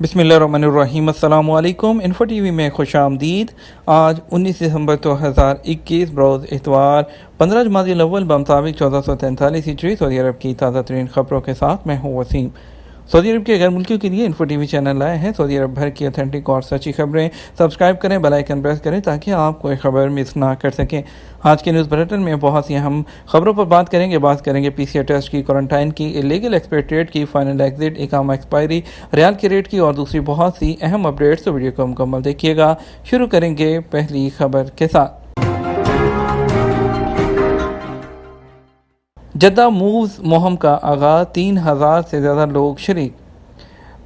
بسم اللہ الرحمن الرحیم۔ السلام علیکم۔ انفو ٹی وی میں خوش آمدید۔ آج 19 دسمبر 2021 بروز اتوار 15 جمادی الاول بمطابق 1443 ہجری سعودی عرب کی تازہ ترین خبروں کے ساتھ میں ہوں وسیم۔ سعودی عرب کے غیر ملکیوں کے لیے انفو ٹی وی چینل لائے ہیں۔ سعودی عرب بھر کی اتھینٹک اور سچی خبریں سبسکرائب کریں، بیل آئیکن پریس کریں تاکہ آپ کوئی خبر مس نہ کر سکیں۔ آج کے نیوز بلیٹن میں بہت سی اہم خبروں پر بات کریں گے پی سی آر ٹیسٹ کی، کوارنٹائن کی، الیگل ایکسپیٹریٹ کی، فائنل ایگزٹ، اقامہ ایکسپائری، ریال کے ریٹ کی اور دوسری بہت سی اہم اپڈیٹس، تو ویڈیو کو مکمل دیکھیے گا۔ شروع کریں گے پہلی خبر کے ساتھ۔ جدہ مووز مہم کا آغاز، 3000 سے زیادہ لوگ شریک۔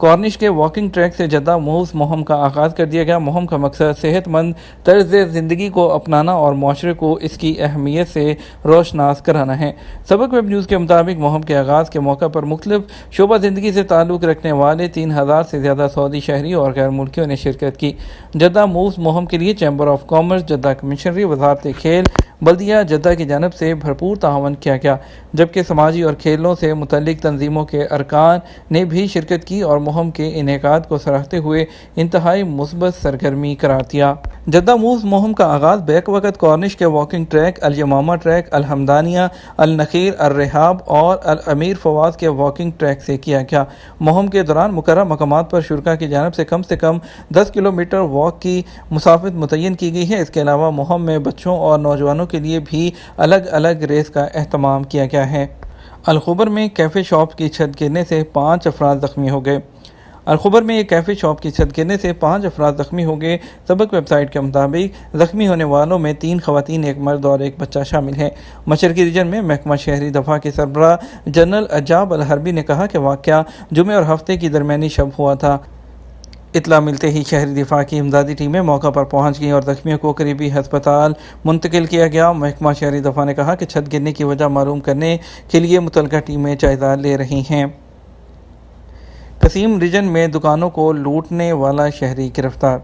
کارنش کے واکنگ ٹریک سے جدہ مووز مہم کا آغاز کر دیا گیا۔ مہم کا مقصد صحت مند طرز زندگی کو اپنانا اور معاشرے کو اس کی اہمیت سے روشناس کرانا ہے۔ سبق ویب نیوز کے مطابق مہم کے آغاز کے موقع پر مختلف شعبہ زندگی سے تعلق رکھنے والے 3000 سے زیادہ سعودی شہری اور غیر ملکیوں نے شرکت کی۔ جدہ مووز مہم کے لیے چیمبر آف کامرس، جدہ کمشنری، وزارت کھیل، بلدیہ جدہ کی جانب سے بھرپور تعاون کیا گیا، جبکہ سماجی اور کھیلوں سے متعلق تنظیموں کے ارکان نے بھی شرکت کی اور مہم کے انعقاد کو سراہتے ہوئے انتہائی مثبت سرگرمی قرار دیا۔ جدہ مووز مہم کا آغاز بیک وقت کارنش کے واکنگ ٹریک، الیمامہ ٹریک، الحمدانیہ، النخیل، الرحاب اور الامیر فواز کے واکنگ ٹریک سے کیا گیا۔ مہم کے دوران مقررہ مقامات پر شرکاء کی جانب سے کم 10 کلومیٹر واک کی مسافت متعین کی گئی ہے۔ اس کے علاوہ مہم میں بچوں اور نوجوانوں کے لیے بھی الگ الگ ریس کا اہتمام کیا گیا ہے۔ الخبر میں کیفے شاپ کی چھت گرنے سے 5 افراد زخمی ہو گئے۔ الخبر میں ایک کیفے شاپ کی چھت گرنے سے 5 افراد زخمی ہو گئے۔ سبق ویب سائٹ کے مطابق زخمی ہونے والوں میں 3 خواتین، ایک مرد اور ایک بچہ شامل ہیں۔ مشرقی ریجن میں محکمہ شہری دفاع کے سربراہ جنرل اعجاب الحربی نے کہا کہ واقعہ جمعے اور ہفتے کی درمیانی شب ہوا تھا۔ اطلاع ملتے ہی شہری دفاع کی امدادی ٹیمیں موقع پر پہنچ گئیں اور زخمیوں کو قریبی ہسپتال منتقل کیا گیا۔ محکمہ شہری دفاع نے کہا کہ چھت گرنے کی وجہ معلوم کرنے کے لیے متعلقہ ٹیمیں جائزہ لے رہی ہیں۔ قصیم ریجن میں دکانوں کو لوٹنے والا شہری گرفتار۔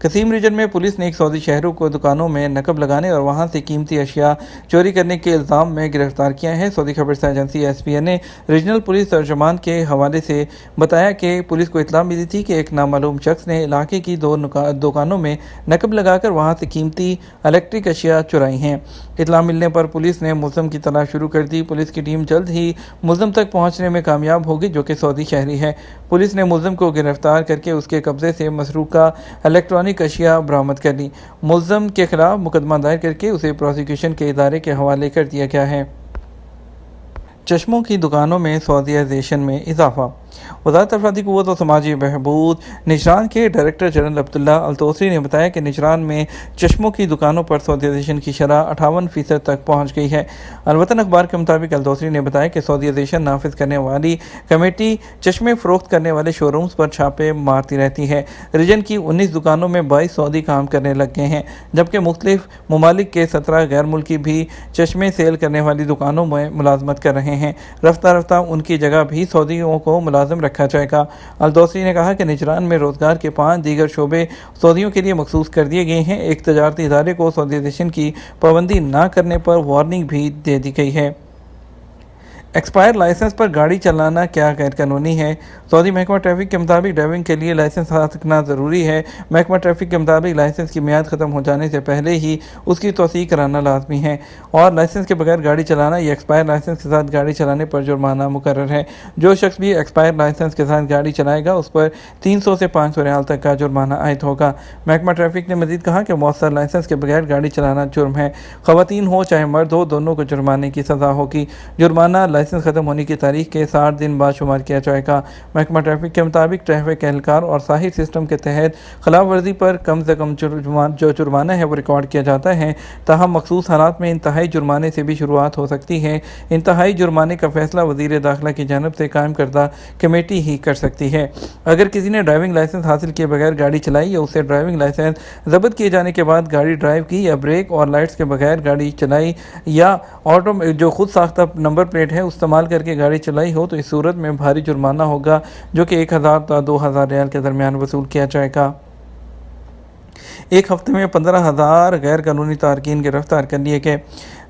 قصیم ریجن میں پولیس نے ایک سعودی شہری کو دکانوں میں نقب لگانے اور وہاں سے قیمتی اشیاء چوری کرنے کے الزام میں گرفتار کیا ہے۔ سعودی خبررساں ایجنسی ایس پی این نے ریجنل پولیس ترجمان کے حوالے سے بتایا کہ پولیس کو اطلاع ملی تھی کہ ایک نامعلوم شخص نے علاقے کی 2 دکانوں میں نقب لگا کر وہاں سے قیمتی الیکٹرک اشیاء چرائی ہیں۔ اطلاع ملنے پر پولیس نے ملزم کی تلاش شروع کر دی۔ پولیس کی ٹیم جلد ہی ملزم تک پہنچنے میں کامیاب ہوگی، جو کہ سعودی شہری ہے۔ پولیس نے ملزم کو گرفتار کر کے اس کے قبضے سے مسروقہ الیکٹرانک اشیاء برآمد کر لی۔ ملزم کے خلاف مقدمہ دائر کر کے اسے پروسیکیوشن کے ادارے کے حوالے کر دیا گیا ہے۔ چشموں کی دکانوں میں سعودیائزیشن میں اضافہ۔ وزارت افرادی قوت و سماجی بہبود نجران کے ڈائریکٹر جنرل عبداللہ التوسری نے بتایا کہ نجران میں چشموں کی دکانوں پر سعودیائزیشن کی شرح 58% تک پہنچ گئی ہے۔ الوطن اخبار کے مطابق التوسری نے بتایا کہ سعودیائزیشن نافذ کرنے والی کمیٹی چشمے فروخت کرنے والے شو رومز پر چھاپے مارتی رہتی ہے۔ ریجن کی 19 دکانوں میں 22 سعودی کام کرنے لگ گئے ہیں، جبکہ مختلف ممالک کے 17 غیر ملکی بھی چشمے سیل کرنے والی دکانوں میں ملازمت کر رہے ہیں۔ رفتہ رفتہ ان کی جگہ بھی سعودیوں کو ملازم رکھا جائے گا۔ الدوسری نے کہا کہ نجران میں روزگار کے 5 دیگر شعبے سعودیوں کے لیے مخصوص کر دیے گئے ہیں۔ ایک تجارتی ادارے کو سعودیائزیشن کی پابندی نہ کرنے پر وارننگ بھی دے دی گئی ہے۔ ایکسپائر لائسنس پر گاڑی چلانا کیا غیر قانونی ہے؟ سعودی محکمہ ٹریفک کے مطابق ڈرائیونگ کے لیے لائسنس حاصل کرنا ضروری ہے۔ محکمہ ٹریفک کے مطابق لائسنس کی میعاد ختم ہو جانے سے پہلے ہی اس کی توسیع کرانا لازمی ہے، اور لائسنس کے بغیر گاڑی چلانا یا ایکسپائر لائسنس کے ساتھ گاڑی چلانے پر جرمانہ مقرر ہے۔ جو شخص بھی ایکسپائر لائسنس کے ساتھ گاڑی چلائے گا اس پر 300 سے 500 ریال تک کا جرمانہ عائد ہوگا۔ محکمہ ٹریفک نے مزید کہا کہ مؤثر لائسنس کے بغیر گاڑی چلانا جرم ہے۔ خواتین ہو چاہے مرد ہو، دونوں کو جرمانے کی سزا ہوگی۔ جرمانہ لائسنس ختم ہونے کی تاریخ کے 60 دن بعد شمار کیا جائے گا۔ محکمہ ٹریفک کے مطابق ٹریفک اہلکار اور ساحل سسٹم کے تحت خلاف ورزی پر کم سے کم جو جرمانہ ہے وہ ریکارڈ کیا جاتا ہے، تاہم مخصوص حالات میں انتہائی جرمانے سے بھی شروعات ہو سکتی ہے۔ انتہائی جرمانے کا فیصلہ وزیر داخلہ کی جانب سے قائم کردہ کمیٹی ہی کر سکتی ہے۔ اگر کسی نے ڈرائیونگ لائسنس حاصل کیے بغیر گاڑی چلائی یا اسے ڈرائیونگ لائسنس ضبط کیے جانے کے بعد گاڑی ڈرائیو کی یا بریک اور لائٹس کے بغیر گاڑی چلائی یا جو خود ساختہ نمبر پلیٹ ہے استعمال کر کے گاڑی چلائی ہو تو اس صورت میں بھاری جرمانہ ہوگا، جو کہ 1000 تا 2000 ریال کے درمیان وصول کیا جائے گا۔ ایک ہفتے میں 15,000 غیر قانونی تارکین گرفتار کر لیے گئے۔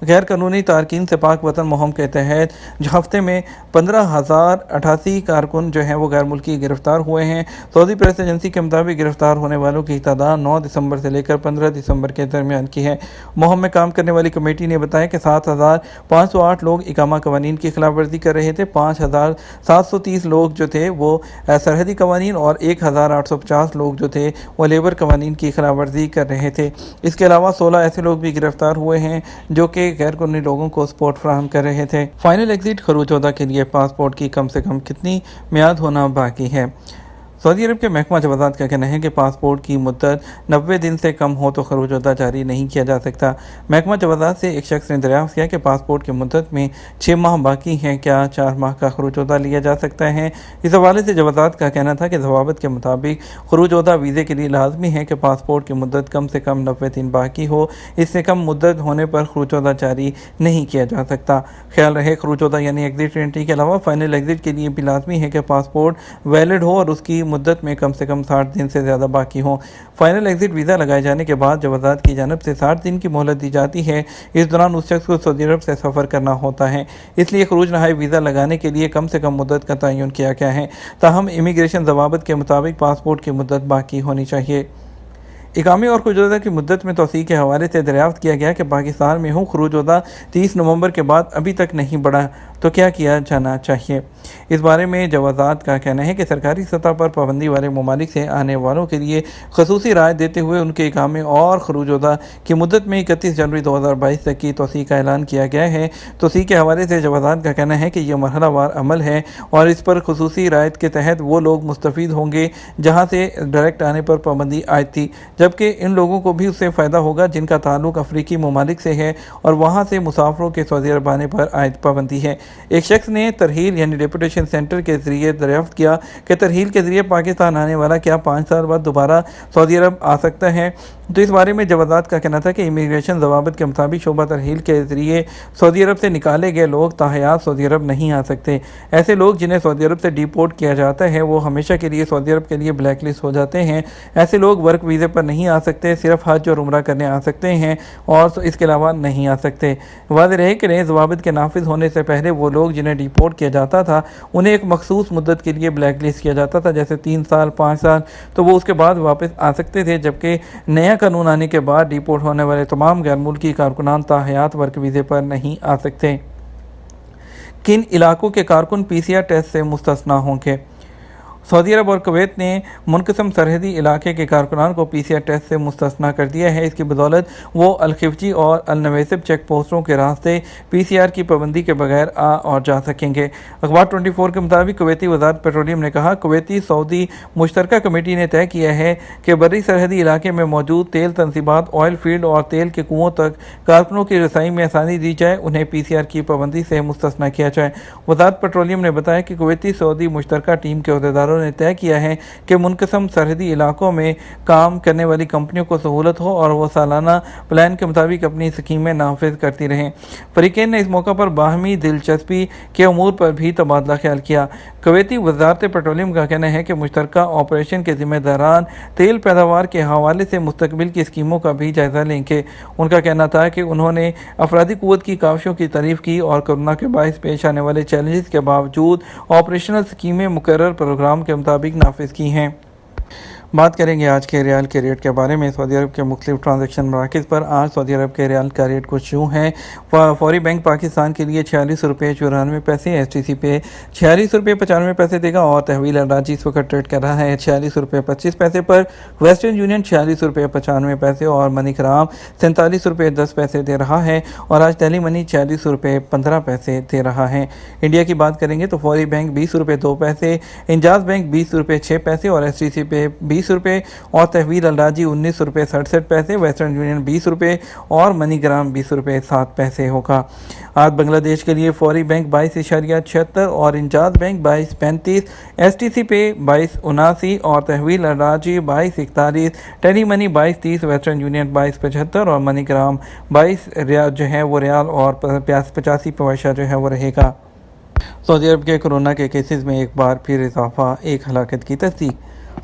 غیر قانونی تارکین سے پاک وطن مہم کے تحت ہفتے میں 15,088 کارکن جو ہیں وہ غیر ملکی گرفتار ہوئے ہیں۔ سعودی پریس ایجنسی کے مطابق گرفتار ہونے والوں کی تعداد 9 دسمبر سے لے کر 15 دسمبر کے درمیان کی ہے۔ مہم میں کام کرنے والی کمیٹی نے بتایا کہ 7,508 لوگ اقامہ قوانین کی خلاف ورزی کر رہے تھے، 5,730 لوگ جو تھے وہ سرحدی قوانین اور 1,850 لوگ جو تھے وہ لیبر قوانین کی خلاف ورزی کر رہے تھے۔ اس کے علاوہ 16 ایسے لوگ بھی گرفتار ہوئے ہیں جو کہ غیر قانونی لوگوں کو سپورٹ فراہم کر رہے تھے۔ فائنل ایگزٹ خروج عہدہ کے لیے پاسپورٹ کی کم سے کم کتنی میعاد ہونا باقی ہے؟ سعودی عرب کے محکمہ جوازات کا کہنا ہے کہ پاسپورٹ کی مدت 90 دن سے کم ہو تو خروج عہدہ جاری نہیں کیا جا سکتا۔ محکمہ جوازات سے ایک شخص نے دریافت کیا کہ پاسپورٹ کی مدت میں 6 ماہ باقی ہیں، کیا 4 ماہ کا خروج عہدہ لیا جا سکتا ہے؟ اس حوالے سے جوازات کا کہنا تھا کہ ضوابط کے مطابق خروج عہدہ ویزے کے لیے لازمی ہے کہ پاسپورٹ کی مدت کم سے کم 90 دن باقی ہو، اس سے کم مدت ہونے پر خروج عہدہ جاری نہیں کیا جا سکتا۔ خیال رہے خروج عہدہ یعنی ایگزٹ انٹری کے علاوہ فائنل ایگزٹ کے لیے بھی لازمی ہے کہ پاسپورٹ ویلڈ ہو اور اس کی مدت میں کم سے کم 60 دن سے زیادہ باقی ہوں۔ فائنل ایگزٹ ویزا لگائے جانے کے بعد جوازات کی جانب سے 60 دن کی مہلت دی جاتی ہے۔ اس دوران اس شخص کو سعودی عرب سے سفر کرنا ہوتا ہے، اس لیے خروج رہائی ویزا لگانے کے لیے کم سے کم مدت کا تعین کیا گیا ہے۔ تاہم امیگریشن ضوابط کے مطابق پاسپورٹ کی مدت باقی ہونی چاہیے۔ اقامے اور خروج عہدہ کی مدت میں توسیع کے حوالے سے دریافت کیا گیا کہ پاکستان میں خروج عہدہ 30 نومبر کے بعد ابھی تک نہیں بڑھا تو کیا کیا جانا چاہیے؟ اس بارے میں جوازات کا کہنا ہے کہ سرکاری سطح پر پابندی والے ممالک سے آنے والوں کے لیے خصوصی رائے دیتے ہوئے ان کے اقامے اور خروج عہدہ کی مدت میں 31 جنوری 2022 تک کی توسیع کا اعلان کیا گیا ہے۔ توسیع کے حوالے سے جوازات کا کہنا ہے کہ یہ مرحلہ وار عمل ہے اور اس پر خصوصی رعایت کے تحت وہ لوگ مستفید ہوں گے جہاں سے ڈائریکٹ آنے پر پابندی عائد تھی، جبکہ ان لوگوں کو بھی اس سے فائدہ ہوگا جن کا تعلق افریقی ممالک سے ہے اور وہاں سے مسافروں کے سعودی عرب آنے پر عائد پابندی ہے۔ ایک شخص نے ترحیل یعنی ڈیپوٹیشن سینٹر کے ذریعے دریافت کیا کہ ترحیل کے ذریعے پاکستان آنے والا کیا 5 سال بعد دوبارہ سعودی عرب آ سکتا ہے؟ تو اس بارے میں جوازات کا کہنا تھا کہ امیگریشن ضوابط کے مطابق شعبہ ترحیل کے ذریعے سعودی عرب سے نکالے گئے لوگ تاحیات سعودی عرب نہیں آ سکتے۔ ایسے لوگ جنہیں سعودی عرب سے ڈیپورٹ کیا جاتا ہے وہ ہمیشہ کے لیے سعودی عرب کے لیے بلیک لسٹ ہو جاتے ہیں۔ ایسے لوگ ورک ویزے پر نہیں آ سکتے، صرف حج اور عمرہ کرنے آ سکتے ہیں اور اس کے علاوہ نہیں آ سکتے۔ واضح رہے کہ نئے ضوابط کے نافذ ہونے سے پہلے وہ لوگ جنہیں ڈیپورٹ کیا جاتا تھا انہیں ایک مخصوص مدت کے لیے بلیک لسٹ کیا جاتا تھا، جیسے 3 سال 5 سال، تو وہ اس کے بعد واپس آ سکتے تھے، جبکہ نیا قانون آنے کے بعد ڈیپورٹ ہونے والے تمام غیر ملکی کارکنان تاحیات ورک ویزے پر نہیں آ سکتے۔ کن علاقوں کے کارکن PCR ٹیسٹ سے مستثنیٰ ہوں گے؟ سعودی عرب اور کویت نے منقسم سرحدی علاقے کے کارکنان کو PCR ٹیسٹ سے مستثنیٰ کر دیا ہے۔ اس کی بدولت وہ الخفجی اور النویسب چیک پوسٹوں کے راستے PCR کی پابندی کے بغیر آ اور جا سکیں گے۔ اخبار 24 کے مطابق کویتی وزارت پیٹرولیم نے کہا، کویتی سعودی مشترکہ کمیٹی نے طے کیا ہے کہ بری سرحدی علاقے میں موجود تیل تنصیبات، آئل فیلڈ اور تیل کے کنوؤں تک کارکنوں کی رسائی میں آسانی دی جائے، انہیں PCR کی پابندی سے مستثنیٰ کیا جائے۔ وزارت پیٹرولیم نے بتایا کہ کویتی سعودی مشترکہ ٹیم کے عہدیداروں نے طے کیا ہے کہ منقسم سرحدی علاقوں میں کام کرنے والی کمپنیوں کو سہولت ہو اور وہ سالانہ پلان کے مطابق اپنی اسکیمیں نافذ کرتی رہیں۔ فریقین نے اس موقع پر باہمی دلچسپی کے امور پر بھی تبادلہ خیال کیا۔ کویتی وزارت پیٹرولیم کا کہنا ہے کہ مشترکہ آپریشن کے ذمہ داران تیل پیداوار کے حوالے سے مستقبل کی اسکیموں کا بھی جائزہ لیں گے۔ ان کا کہنا تھا کہ انہوں نے افرادی قوت کی کاوشوں کی تعریف کی اور کورونا کے باعث پیش آنے والے چیلنجز کے باوجود آپریشنل اسکیمیں مقرر پروگرام کے مطابق نافذ کی ہیں۔ بات کریں گے آج کے ریال کے ریٹ کے بارے میں۔ سعودی عرب کے مختلف ٹرانزیکشن مراکز پر آج سعودی عرب کے ریال کا ریٹ کچھ یوں ہے۔ فوری بینک پاکستان کے لیے 46 روپے 94 پیسے، STC پہ 46 روپے 95 پیسے دے گا اور تحویل اراضی اس وقت ٹریڈ کر رہا ہے 46 روپے 25 پیسے پر۔ ویسٹرن یونین 46 روپے 95 پیسے اور منی گرام 47 روپے 10 پیسے دے رہا ہے اور آج دہلی منی 46 روپے 15 پیسے دے رہا ہے۔ انڈیا کی بات کریں گے تو فوری بینک 20 روپے 2 پیسے، انجاز بینک 20 روپے 6 پیسے اور STC پہ 20 روپے اور تحویل اراضی 19 روپے 67 پیسے، ویسٹرن یونین 20 روپے اور منی گرام 20 روپے 7 پیسے ہوگا۔ آج بنگلہ دیش کے لیے فوری بینک 22.76 اور انجاز بینک 22.35، STC پہ 22.79 اور تحویل اراضی 22.41، ٹیلی منی 22.30، ویسٹرن یونین 22.75 اور منی گرام 22 ریال جو ہے وہ ریال اور 85 پیسہ جو ہے وہ رہے گا۔ سعودی عرب کے کورونا کے کیسز میں ایک بار پھر اضافہ، ایک ہلاکت کی تصدیق۔